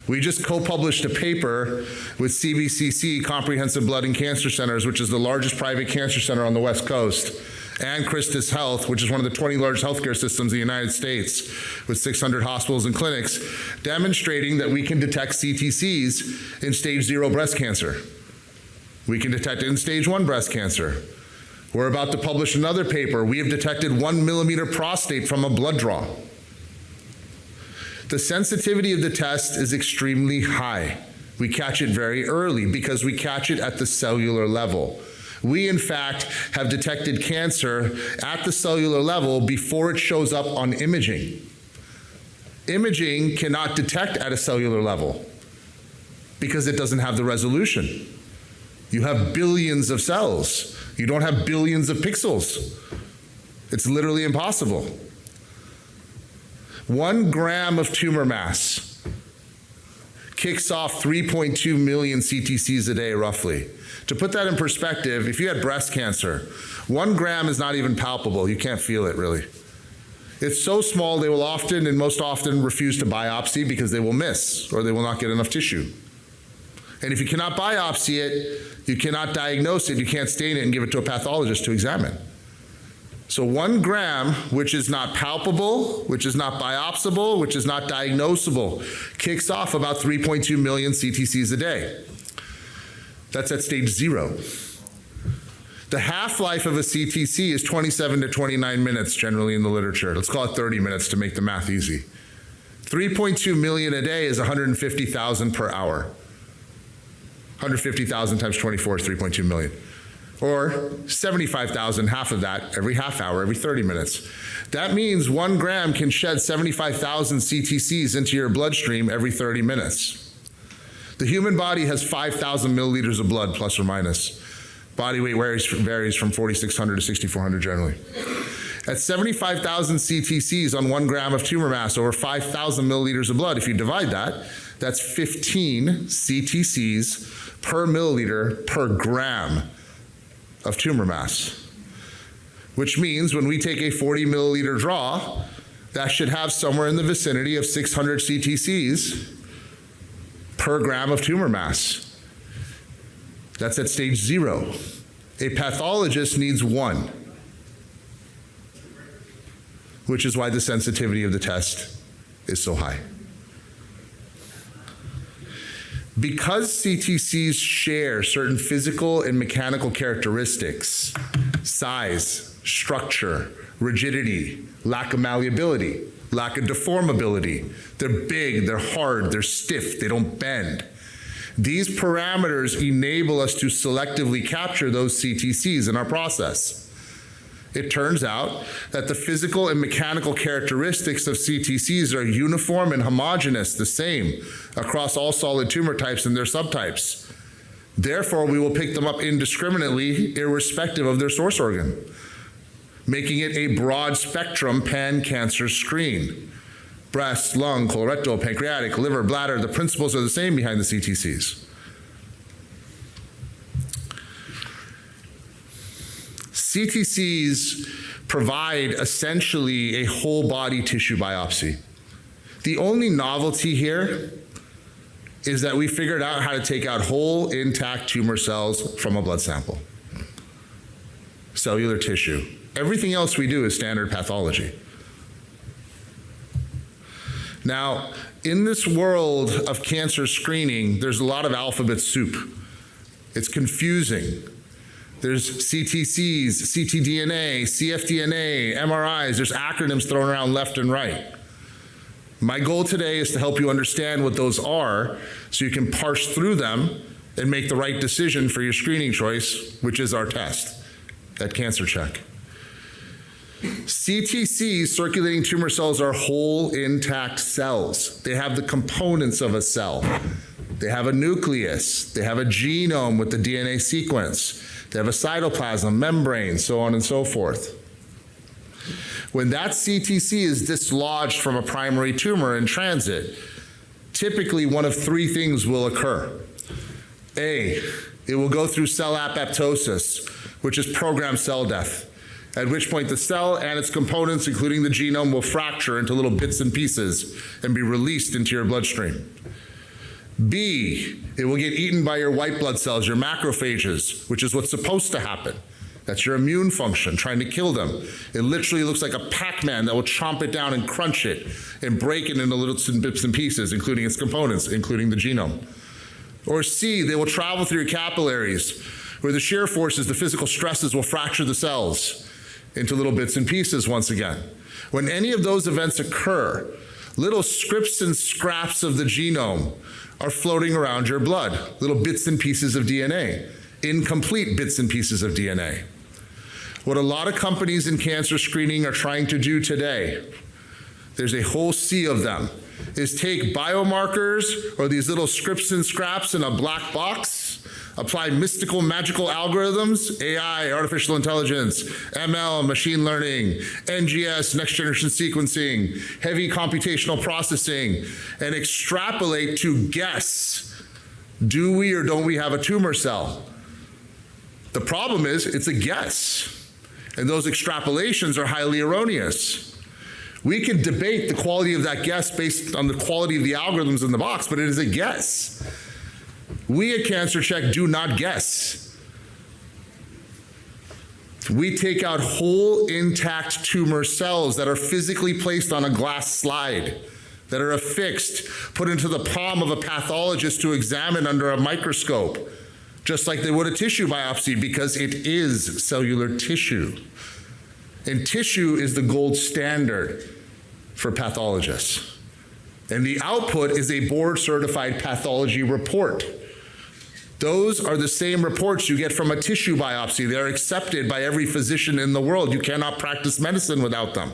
We just co-published a paper with CBCC, Comprehensive Blood and Cancer Centers, which is the largest private cancer center on the West Coast, and Christus Health, which is one of the 20 largest healthcare systems in the United States with 600 hospitals and clinics, demonstrating that we can detect CTCs in stage 0 breast cancer. We can detect it in stage 1 breast cancer. We're about to publish another paper. We have detected 1 millimeter prostate from a blood draw. The sensitivity of the test is extremely high. We catch it very early because we catch it at the cellular level. We, in fact, have detected cancer at the cellular level before it shows up on imaging. Imaging cannot detect at a cellular level because it doesn't have the resolution. You have billions of cells. You don't have billions of pixels. It's literally impossible. 1 gram of tumor mass kicks off 3.2 million CTCs a day, roughly. To put that in perspective, if you had breast cancer, 1 gram is not even palpable. You can't feel it, really. It's so small, they will often and most often refuse to biopsy because they will miss or they will not get enough tissue. And if you cannot biopsy it, you cannot diagnose it, you can't stain it and give it to a pathologist to examine. So 1 gram, which is not palpable, which is not biopsiable, which is not diagnosable, kicks off about 3.2 million CTCs a day. That's at stage 0. The half-life of a CTC is 27 to 29 minutes generally in the literature. Let's call it 30 minutes to make the math easy. 3.2 million a day is 150,000 per hour. 150,000 times 24 is 3.2 million. Or 75,000, half of that, every half hour, every 30 minutes. That means 1 gram can shed 75,000 CTCs into your bloodstream every 30 minutes. The human body has 5,000 milliliters of blood, plus or minus. Body weight varies from 4,600 to 6,400 generally. At 75,000 CTCs on 1 gram of tumor mass, over 5,000 milliliters of blood, if you divide that, that's 15 CTCs per milliliter per gram of tumor mass. Which means when we take a 40 milliliter draw, that should have somewhere in the vicinity of 600 CTCs per gram of tumor mass. That's at stage 0. A pathologist needs 1, which is why the sensitivity of the test is so high. Because CTCs share certain physical and mechanical characteristics, size, structure, rigidity, lack of malleability, lack of deformability, they're big, they're hard, they're stiff, they don't bend. These parameters enable us to selectively capture those CTCs in our process. It turns out that the physical and mechanical characteristics of CTCs are uniform and homogeneous, the same, across all solid tumor types and their subtypes. Therefore, we will pick them up indiscriminately, irrespective of their source organ, making it a broad spectrum pan-cancer screen. Breast, lung, colorectal, pancreatic, liver, bladder, the principles are the same behind the CTCs. CTCs provide essentially a whole body tissue biopsy. The only novelty here is that we figured out how to take out whole intact tumor cells from a blood sample. Cellular tissue. Everything else we do is standard pathology. Now, in this world of cancer screening, there's a lot of alphabet soup. It's confusing. There's CTCs, ctDNA, cfDNA, MRIs, there's acronyms thrown around left and right. My goal today is to help you understand what those are so you can parse through them and make the right decision for your screening choice, which is our test at Cancer Check. CTCs, circulating tumor cells, are whole intact cells. They have the components of a cell. They have a nucleus, they have a genome with the DNA sequence, they have a cytoplasm, membrane, so on and so forth. When that CTC is dislodged from a primary tumor in transit, typically one of 3 things will occur. A, it will go through cell apoptosis, which is programmed cell death, at which point the cell and its components, including the genome, will fracture into little bits and pieces and be released into your bloodstream. B, it will get eaten by your white blood cells, your macrophages, which is what's supposed to happen. That's your immune function, trying to kill them. It literally looks like a Pac-Man that will chomp it down and crunch it and break it into little bits and pieces, including its components, including the genome. Or C, they will travel through your capillaries, where the shear forces, the physical stresses will fracture the cells into little bits and pieces once again. When any of those events occur, little scripts and scraps of the genome are floating around your blood, little bits and pieces of DNA, incomplete bits and pieces of DNA. What a lot of companies in cancer screening are trying to do today, there's a whole sea of them, is take biomarkers or these little scripts and scraps in a black box, apply mystical, magical algorithms, AI, artificial intelligence, ML, machine learning, NGS, next generation sequencing, heavy computational processing, and extrapolate to guess, do we or don't we have a tumor cell? The problem is it's a guess, and those extrapolations are highly erroneous. We can debate the quality of that guess based on the quality of the algorithms in the box, but it is a guess. We at Cancer Check do not guess. We take out whole intact tumor cells that are physically placed on a glass slide, that are affixed, put into the palm of a pathologist to examine under a microscope, just like they would a tissue biopsy, because it is cellular tissue. And tissue is the gold standard for pathologists. And the output is a board-certified pathology report. Those are the same reports you get from a tissue biopsy. They're accepted by every physician in the world. You cannot practice medicine without them.